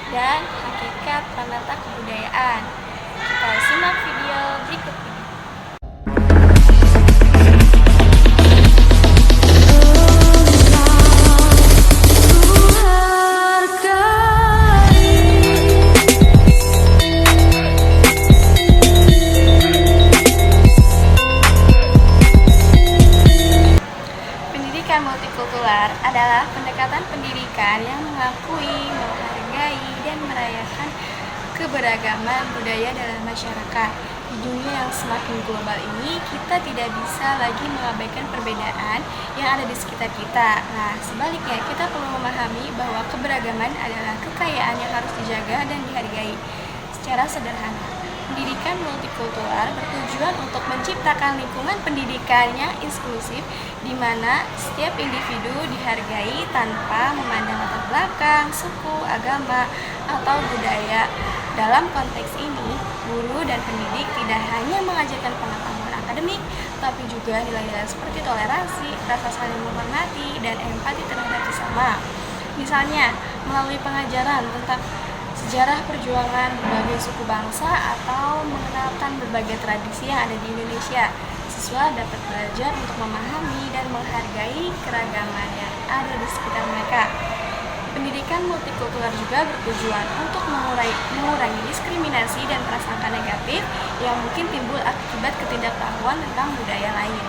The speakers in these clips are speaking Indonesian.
dan hakikat penata kebudayaan. Kita simak video berikut ini. Pendidikan multikultural adalah pendekatan pendidikan yang mengakui, menghargai, dan merayakan keberagaman budaya dalam masyarakat. Di dunia yang semakin global ini, kita tidak bisa lagi mengabaikan perbedaan yang ada di sekitar kita. Nah, sebaliknya, kita perlu memahami bahwa keberagaman adalah kekayaan yang harus dijaga dan dihargai. Secara sederhana, pendidikan multikultural bertujuan untuk menciptakan lingkungan pendidikan yang inklusif di mana setiap individu dihargai tanpa memandang latar belakang, suku, agama, atau budaya. Dalam konteks ini, guru dan pendidik tidak hanya mengajarkan pengetahuan akademik, tapi juga nilai-nilai seperti toleransi, rasa saling menghormati, dan empati terhadap sesama. Misalnya, melalui pengajaran tentang sejarah perjuangan berbagai suku bangsa atau mengenalkan berbagai tradisi yang ada di Indonesia, siswa dapat belajar untuk memahami dan menghargai keragaman yang ada di sekitar mereka. Pendidikan multikultural juga bertujuan untuk mengurangi diskriminasi dan prasangka negatif yang mungkin timbul akibat ketidaktahuan tentang budaya lain.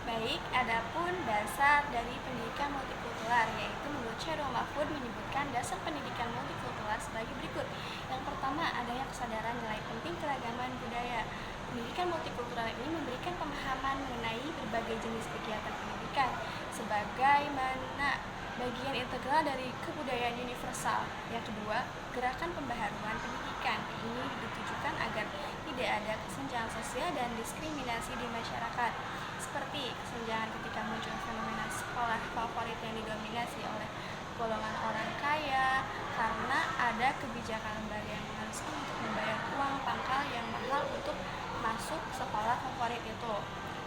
Baik, adapun dasar dari pendidikan multikultural, yaitu menurut Chairul Mahfud menyebutkan dasar pendidikan multikultural sebagai berikut. Yang pertama, adanya kesadaran nilai penting keragaman budaya. Pendidikan multikultural ini memberikan pemahaman mengenai berbagai jenis kegiatan pendidikan sebagaimana bagian integral dari kebudayaan universal. Yang kedua, gerakan pembaharuan pendidikan ini ditujukan agar tidak ada kesenjangan sosial dan diskriminasi di masyarakat, seperti kesenjangan ketika muncul fenomena sekolah favorit yang didominasi oleh golongan orang kaya karena ada kebijakan lembaga yang mengharuskan untuk membayar uang pangkal yang mahal untuk masuk sekolah favorit itu.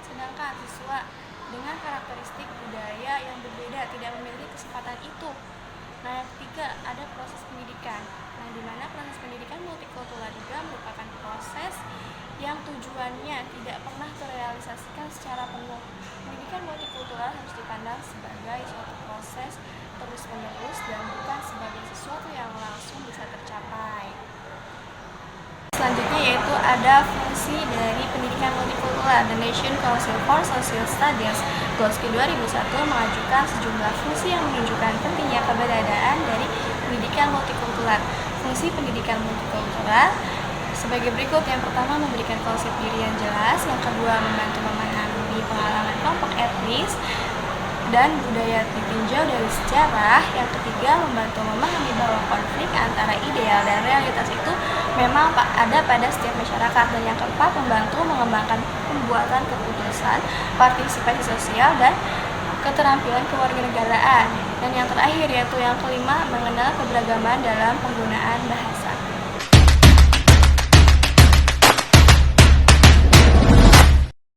Sedangkan siswa dengan karakteristik budaya yang berbeda tidak memiliki kesempatan itu. Nah, yang ketiga, ada proses pendidikan. Nah, di mana proses pendidikan multikultural juga merupakan proses yang tujuannya tidak pernah terrealisasikan secara penuh. Pendidikan multikultural harus dipandang sebagai suatu proses terus-menerus dan bukan sebagai sesuatu yang langsung bisa tercapai. Selanjutnya yaitu ada fungsi dari pendidikan multikultural. The Nation Council for Social Studies Golski 2001 mengajukan sejumlah fungsi yang menunjukkan pentingnya keberadaan dari pendidikan multikultural. Fungsi pendidikan multikultural sebagai berikut. Yang pertama, memberikan konsep diri yang jelas. Yang kedua, membantu memahami pengalaman kelompok etnis dan budaya ditinjau dari sejarah. Yang ketiga, membantu memahami bahwa konflik antara ideal dan realitas itu memang ada pada setiap masyarakat. Dan yang keempat, membantu mengembangkan pembuatan keputusan, partisipasi sosial, dan keterampilan kewarganegaraan. Dan yang terakhir yaitu yang kelima, mengenal keberagaman dalam penggunaan bahasa.